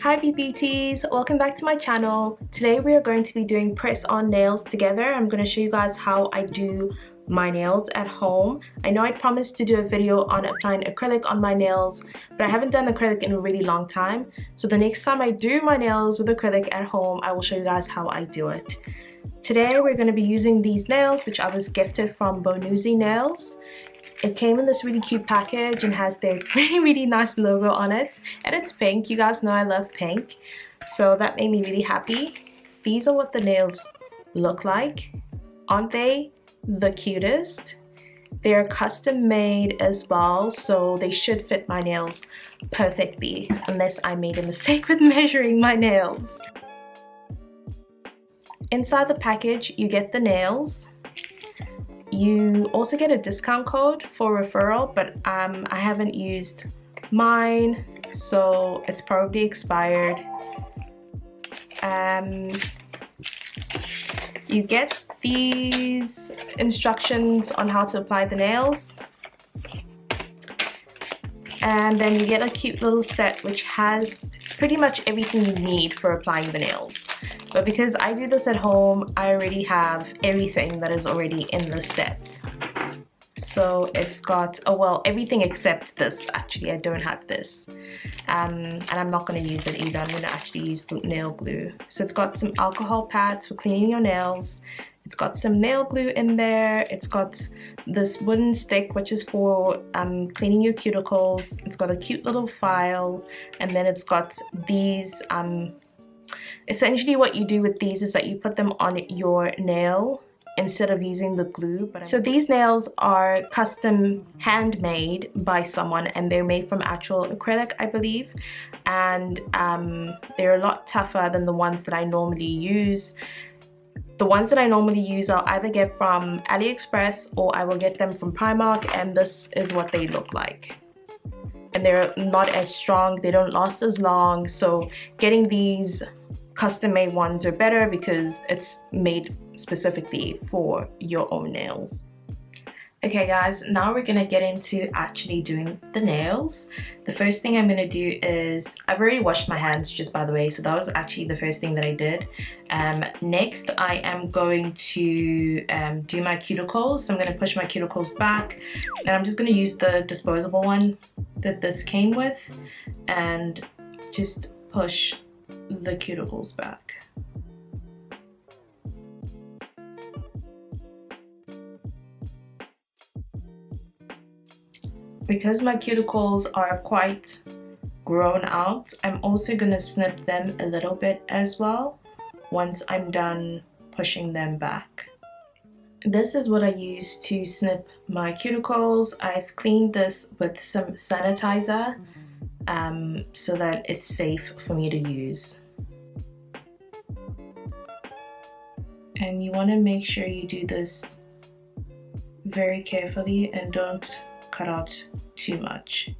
Hi beauties, welcome back to my channel. Today we are going to be doing press on nails together. I'm going to show you guys how I do my nails at home. I know I promised to do a video on applying acrylic on my nails, but I haven't done acrylic in a really long time. So the next time I do my nails with acrylic at home, I will show you guys how I do it. Today we're going to be using these nails, which I was gifted from Bonuzi Nails. It came in this really cute package and has their really nice logo on it, and it's pink. You guys know I love pink, so that made me really happy. These are what the nails look like. Aren't they the cutest? They're custom made as well, so they should fit my nails perfectly, unless I made a mistake with measuring my nails. Inside the package you get the nails. You also get a discount code for referral, but I haven't used mine, so it's probably expired. You get these instructions on how to apply the nails, and then you get a cute little set which has pretty much everything you need for applying the nails. But because I do this at home, I already have everything that is already in the set. So it's got, oh well, everything except this. Actually, I don't have this. And I'm not going to use it either. I'm going to actually use the nail glue. So it's got some alcohol pads for cleaning your nails. It's got some nail glue in there. It's got this wooden stick, which is for cleaning your cuticles. It's got a cute little file, and then it's got these. Essentially what you do with these is that you put them on your nail instead of using the glue. So these nails are custom handmade by someone, and they're made from actual acrylic, I believe, and they're a lot tougher than the ones that I normally use. The ones that I normally use I'll either get from AliExpress or I will get them from Primark, and this is what they look like. And they're not as strong, they don't last as long, so getting these custom made ones are better because it's made specifically for your own nails. Okay guys, now we're gonna get into actually doing the nails. The first thing I'm gonna do is, I've already washed my hands, just by the way, so that was actually the first thing that I did. Next I am going to do my cuticles. So I'm gonna push my cuticles back, and I'm just gonna use the disposable one that this came with and just push the cuticles back. Because my cuticles are quite grown out, I'm also going to snip them a little bit as well once I'm done pushing them back. This is what I use to snip my cuticles. I've cleaned this with some sanitizer so that it's safe for me to use. And you want to make sure you do this very carefully and don't cut out too much,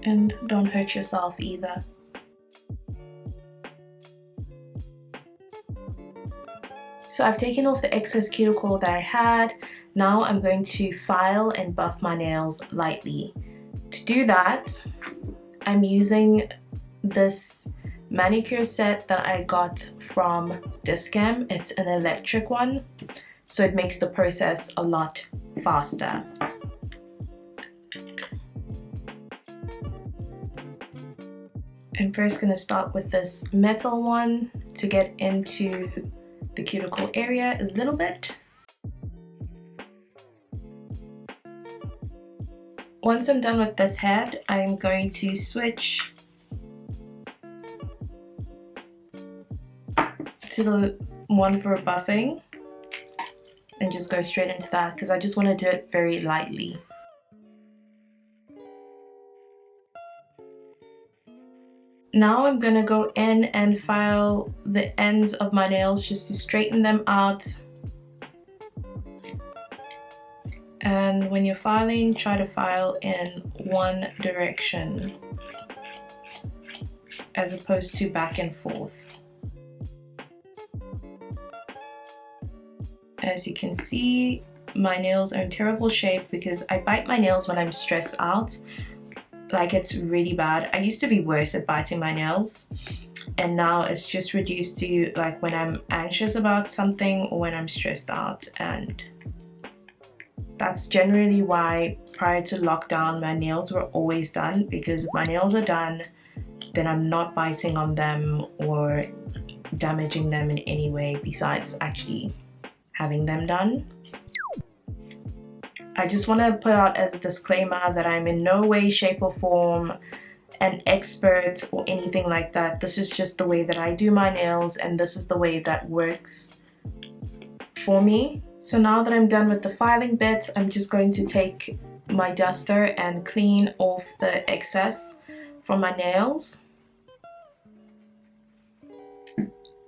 and don't hurt yourself either. So I've taken off the excess cuticle that I had. Now I'm going to file and buff my nails lightly. To do that, I'm using this manicure set that I got from Discam. It's an electric one, so it makes the process a lot faster. I'm first going to start with this metal one to get into the cuticle area a little bit. Once I'm done with this head, I'm going to switch to the one for buffing and just go straight into that because I just want to do it very lightly. Now I'm going to go in and file the ends of my nails just to straighten them out. And when you're filing, try to file in one direction as opposed to back and forth. As you can see, my nails are in terrible shape because I bite my nails when I'm stressed out. Like, it's really bad. I used to be worse at biting my nails, and now it's just reduced to like when I'm anxious about something or when I'm stressed out. And that's generally why prior to lockdown my nails were always done, because if my nails are done, then I'm not biting on them or damaging them in any way besides actually having them done. I just want to put out as a disclaimer that I'm in no way, shape or form an expert or anything like that. This is just the way that I do my nails, and this is the way that works for me. So now that I'm done with the filing bit, I'm just going to take my duster and clean off the excess from my nails.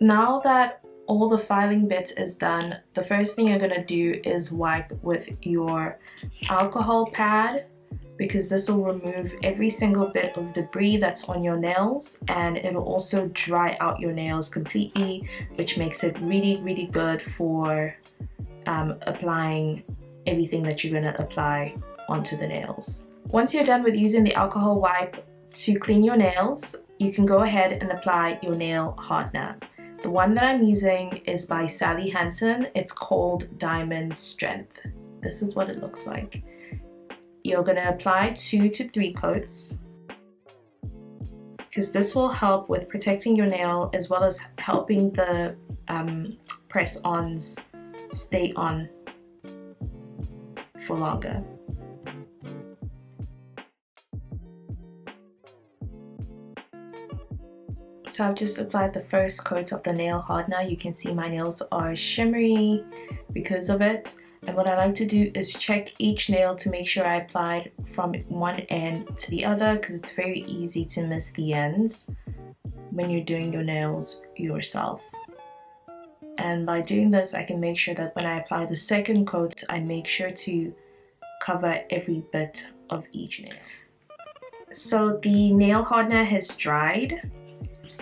Now that all the filing bit is done, the first thing you're going to do is wipe with your alcohol pad, because this will remove every single bit of debris that's on your nails, and it'll also dry out your nails completely, which makes it really good for applying everything that you're going to apply onto the nails. Once you're done with using the alcohol wipe to clean your nails, you can go ahead and apply your nail hardener. The one that I'm using is by Sally Hansen. It's called Diamond Strength. This is what it looks like. You're going to apply 2 to 3 coats, because this will help with protecting your nail as well as helping the press-ons stay on for longer. So I've just applied the first coat of the nail hardener. You can see my nails are shimmery because of it. And what I like to do is check each nail to make sure I applied from one end to the other, because it's very easy to miss the ends when you're doing your nails yourself. And by doing this, I can make sure that when I apply the second coat, I make sure to cover every bit of each nail. So the nail hardener has dried.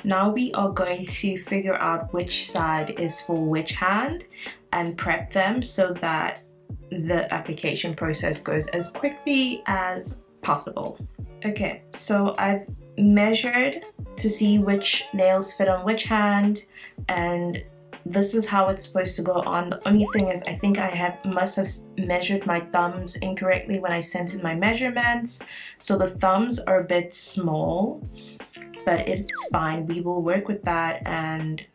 Now we are going to figure out which side is for which hand and prep them so that the application process goes as quickly as possible. Okay, so I've measured to see which nails fit on which hand, and this is how it's supposed to go on. The only thing is I think I must have measured my thumbs incorrectly when I sent in my measurements, so the thumbs are a bit small, but it's fine. We will work with that and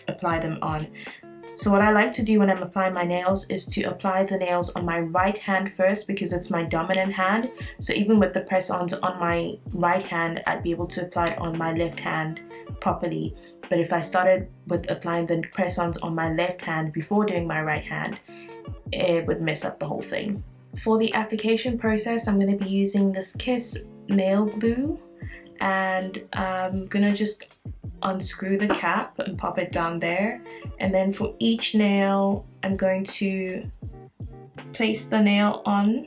apply them on. So what I like to do when I'm applying my nails is to apply the nails on my right hand first, because it's my dominant hand. So even with the press-ons on my right hand, I'd be able to apply it on my left hand properly. But if I started with applying the press-ons on my left hand before doing my right hand, it would mess up the whole thing. For the application process, I'm going to be using this Kiss nail glue, and I'm going to just unscrew the cap and pop it down there. And then for each nail, I'm going to place the nail on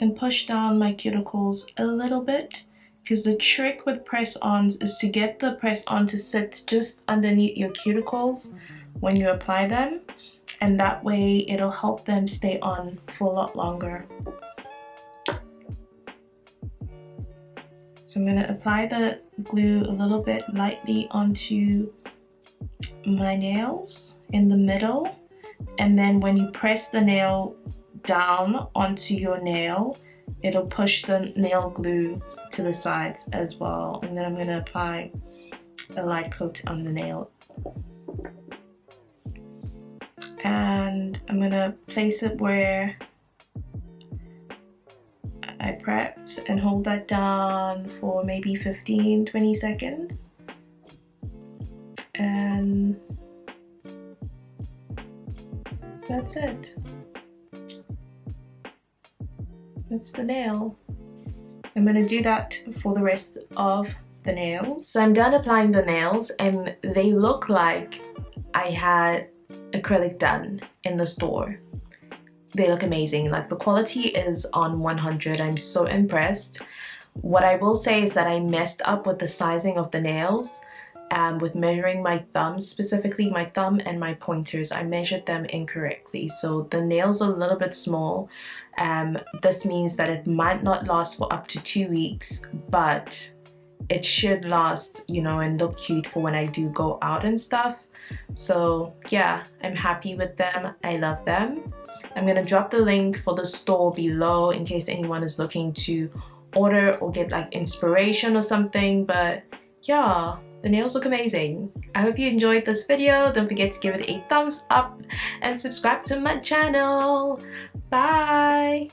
and push down my cuticles a little bit, because the trick with press-ons is to get the press-on to sit just underneath your cuticles when you apply them, and that way it'll help them stay on for a lot longer. So I'm going to apply the glue a little bit lightly onto my nails in the middle, and then when you press the nail down onto your nail, it'll push the nail glue to the sides as well. And then I'm going to apply a light coat on the nail, and I'm going to place it where I prepped and hold that down for maybe 15-20 seconds. And that's it. That's the nail. I'm going to do that for the rest of the nails. So I'm done applying the nails, and they look like I had acrylic done in the store. They look amazing. Like, the quality is on 100. I'm so impressed. What I will say is that I messed up with the sizing of the nails, with measuring my thumbs, specifically my thumb and my pointers. I measured them incorrectly, so the nails are a little bit small. This means that it might not last for up to 2 weeks, but it should last, you know, and look cute for when I do go out and stuff. So yeah, I'm happy with them. I love them. I'm gonna drop the link for the store below in case anyone is looking to order or get like inspiration or something. But yeah, the nails look amazing. I hope you enjoyed this video. Don't forget to give it a thumbs up and subscribe to my channel. Bye!